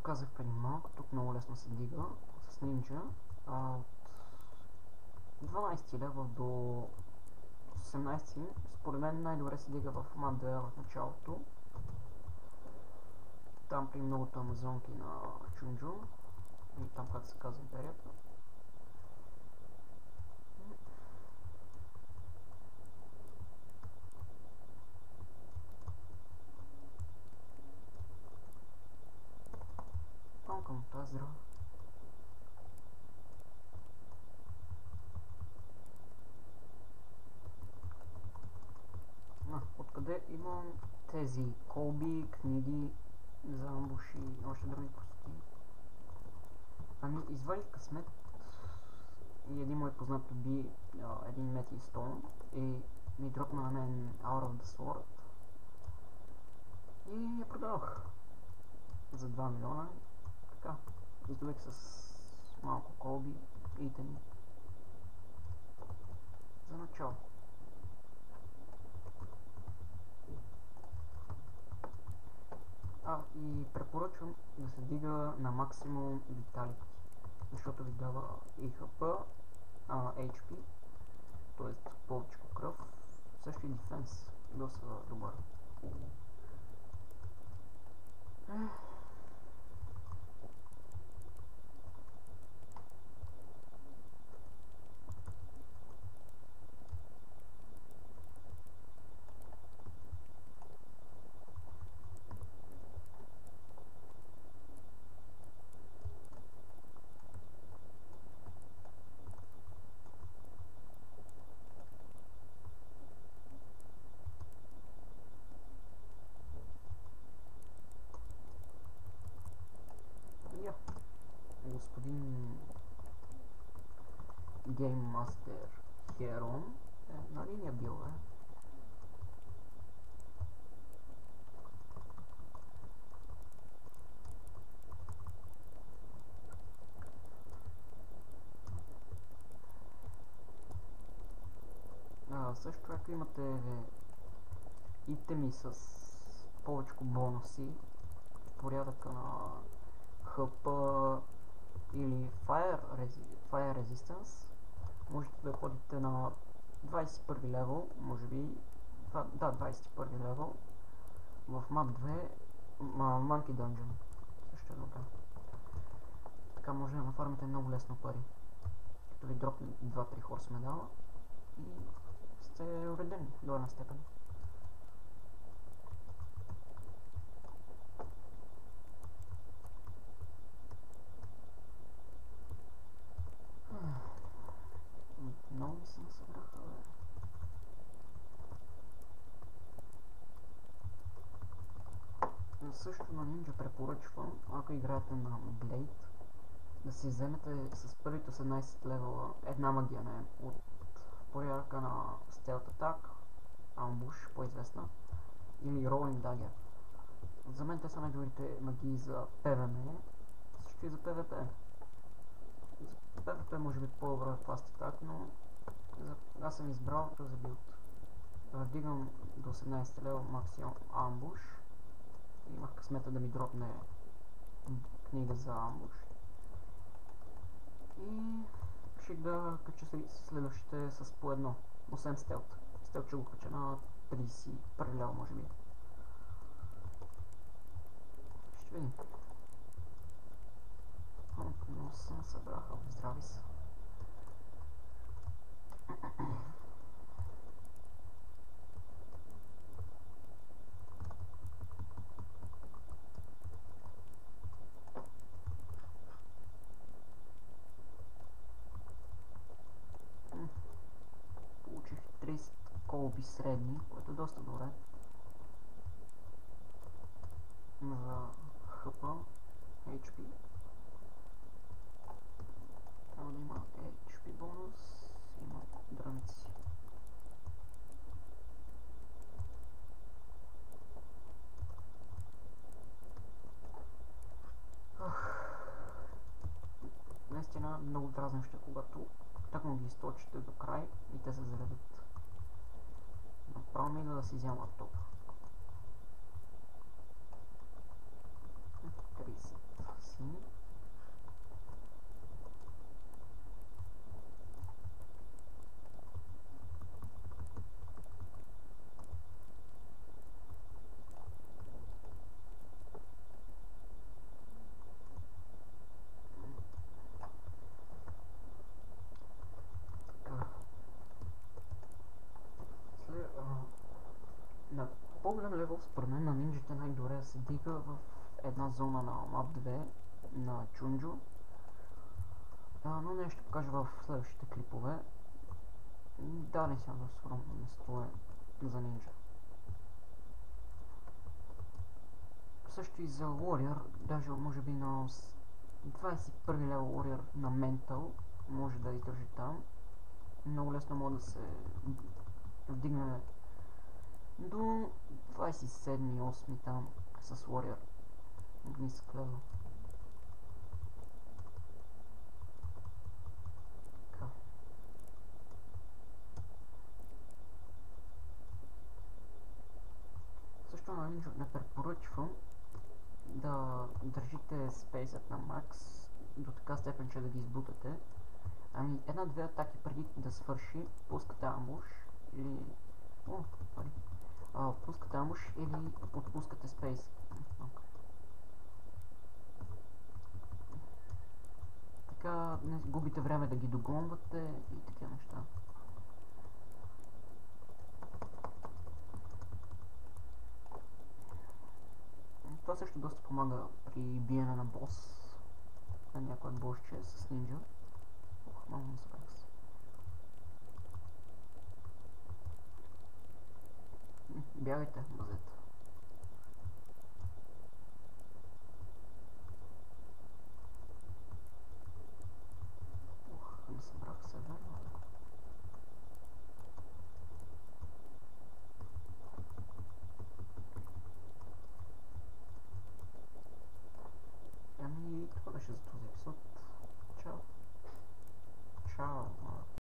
казах преди малко, тук много лесно се дига с нинджа. От 12 лева до 18, според мен най-добре се дига в Ман 2 в началото. Там при многото амазонки на Чунджу и там, как се казва, империята. Към тази здрава. Откъде имам тези колби, книги за амбуш и още други простоти? Ами, извадих късмет и един мой познат доби един мети стон и ми дропна на мен Out of the Sword и я продавах за 2 милиона. Така, издобих с малко колби и итеми за начало. И препоръчвам да се дига на максимум Vitality, защото ви дава и HP, HP, т.е. повече кръв, също и Defense, доста добър. Господин Game Master Heron на линия бил, също ако имате итеми с повече бонуси в порядъка на HP или Fire Resistance, можете да ходите на 21 левел, може би, да, 21 левел в Map 2 Monkey Dungeon, също е добре. Така може да нафармите много лесно пари, като ви дропне 2-3 хорс медала и сте уредени до една степен. Много ми се насъбраха, Също на Ninja препоръчвам, ако играете на Blade, да си вземете с първите 18 левела една магия от порядъка на Stealth Attack, Ambush, по-известна, или Rolling Dagger. За мен те са най-добрите магии за PvM, също и за PvP. За PvP може би по-добре Fast Attack, но аз съм избрал този билд. Вдигам до 18 лева максимум Ambush. Имах късмета да ми дропне книга за Ambush. И реших да кача следващите с по едно, освен стелт. Стелт ще го кача на 31 лева, може би. Ще видим. Много се събраха, здрави са. Получих 30 колби средни, което е доста добре. За HP, HP. Трябва да има HP бонус, има дрънци. Наистина много дразнещо, когато тъкмо ги източите до край и те се заредят. Направо ми да си взема топ. 30 Първо, според мен на нинджите най-добре да се дига в една зона на Map 2 на Чунджо. Но нещо ще покажа в следващите клипове. Да, не съм да сигурно место е за нинджа. Също и за Warrior, даже може би на 21 левел Warrior на Mental може да издържи там. Много лесно може да се вдигне до 27-8 там с Warrior. Нисък левел. Също на Ninja не препоръчвам да държите спейсът на макс до така степен, че да ги избутате. Ами една-две атаки преди да свърши, пускате амбуш или... пускате амбуш или отпускате спейс. Така не губите време да ги догонвате и такива неща. Това също доста помага при биене на бос, на някой босче с нинджа. Много не справя се. Бягайте, мазета. Не събрах се верно. Ами, това беше за този епизод. Чао. Чао.